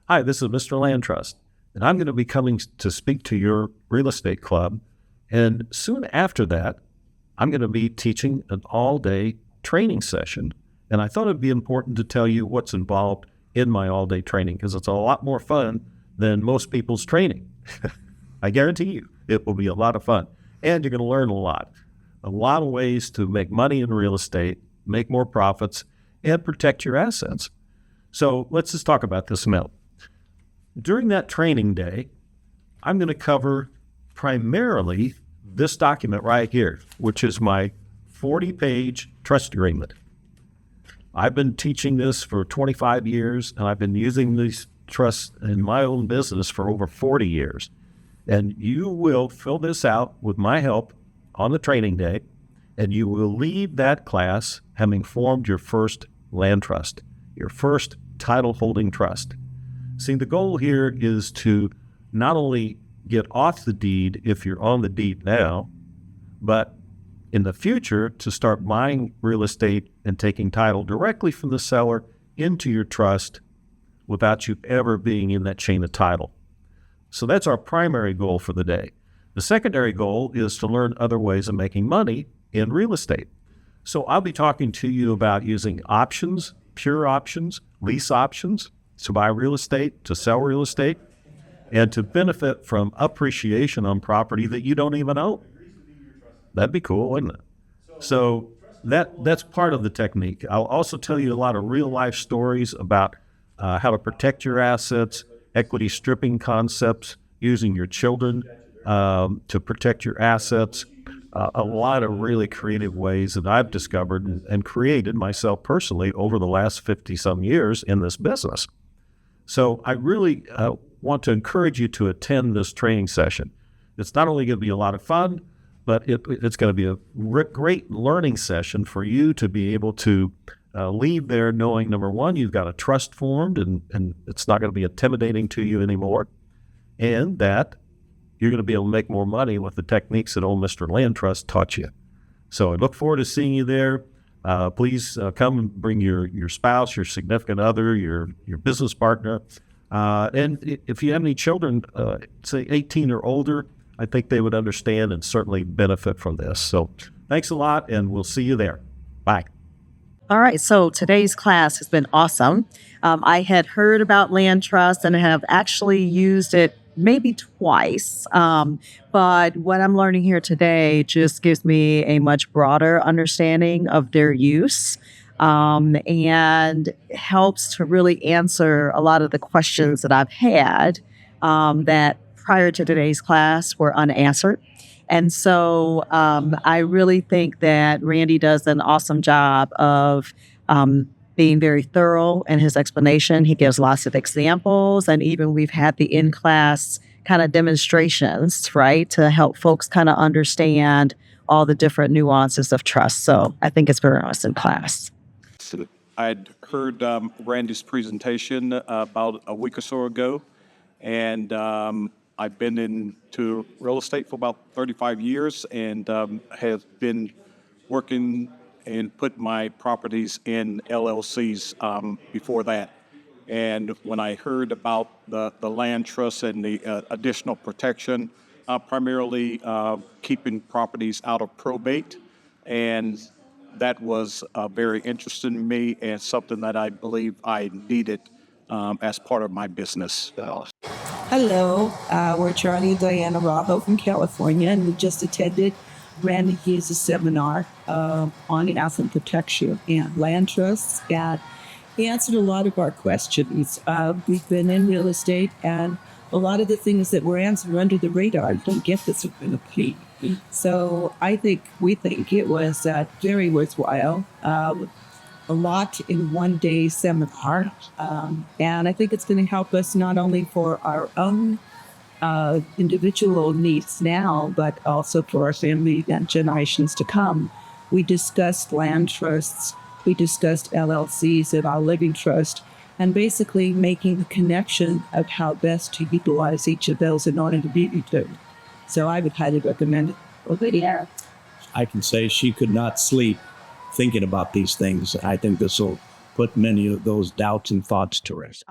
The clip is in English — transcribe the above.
Hi, this is Mr. Land Trust, and I'm going to be coming to speak to your real estate club. And soon after that, I'm going to be teaching an all-day training session. And I thought it'd be important to tell you what's involved in my all-day training, because it's a lot more fun than most people's training. I guarantee you it will be a lot of fun. And you're going to learn a lot of ways to make money in real estate, make more profits, and protect your assets. So let's just talk about this a minute. During that training day, I'm going to cover primarily this document right here, which is my 40-page trust agreement. I've been teaching this for 25 years, and I've been using these trusts in my own business for over 40 years. And you will fill this out with my help on the training day, and you will leave that class having formed your first land trust, your first title holding trust. See, the goal here is to not only get off the deed if you're on the deed now, but in the future to start buying real estate and taking title directly from the seller into your trust without you ever being in that chain of title. So that's our primary goal for the day. The secondary goal is to learn other ways of making money in real estate. So I'll be talking to you about using options, pure options, lease options, to buy real estate, to sell real estate, and to benefit from appreciation on property that you don't even own. That'd be cool, wouldn't it? So that's part of the technique. I'll also tell you a lot of real life stories about how to protect your assets, equity stripping concepts, using your children to protect your assets, a lot of really creative ways that I've discovered and created myself personally over the last 50-some years in this business. So I really want to encourage you to attend this training session. It's not only going to be a lot of fun, but it's going to be a great learning session for you to be able to leave there knowing, number one, you've got a trust formed and it's not going to be intimidating to you anymore, and that you're going to be able to make more money with the techniques that old Mr. Land Trust taught you. So I look forward to seeing you there. Please come and bring your spouse, your significant other, your business partner. And if you have any children, say 18 or older, I think they would understand and certainly benefit from this. So thanks a lot, and we'll see you there. Bye. All right, so today's class has been awesome. I had heard about land trust and have actually used it maybe twice. But what I'm learning here today just gives me a much broader understanding of their use and helps to really answer a lot of the questions that I've had that prior to today's class were unanswered. And so I really think that Randy does an awesome job of being very thorough in his explanation. He gives lots of examples, and even we've had the in-class kind of demonstrations, right, to help folks kind of understand all the different nuances of trust. So I think it's very awesome class. I'd heard Randy's presentation about a week or so ago, and I've been into real estate for about 35 years and have been working and put my properties in LLCs before that. And when I heard about the land trust and the additional protection, primarily keeping properties out of probate, and that was very interesting to me and something that I believe I needed as part of my business. Hello, we're Charlie and Diana Raho from California, and we just attended Randy Hughes' seminar on asset protection and land trusts, and he answered a lot of our questions. We've been in real estate, and a lot of the things that were answered under the radar don't get this ability. So we think it was very worthwhile. A lot in one day seminar. And I think it's going to help us not only for our own individual needs now, but also for our family and generations to come. We discussed land trusts, we discussed LLCs and our living trust, and basically making the connection of how best to utilize each of those in order to be returned. So I would highly recommend it. Yeah. I can say she could not sleep thinking about these things. I think this will put many of those doubts and thoughts to rest.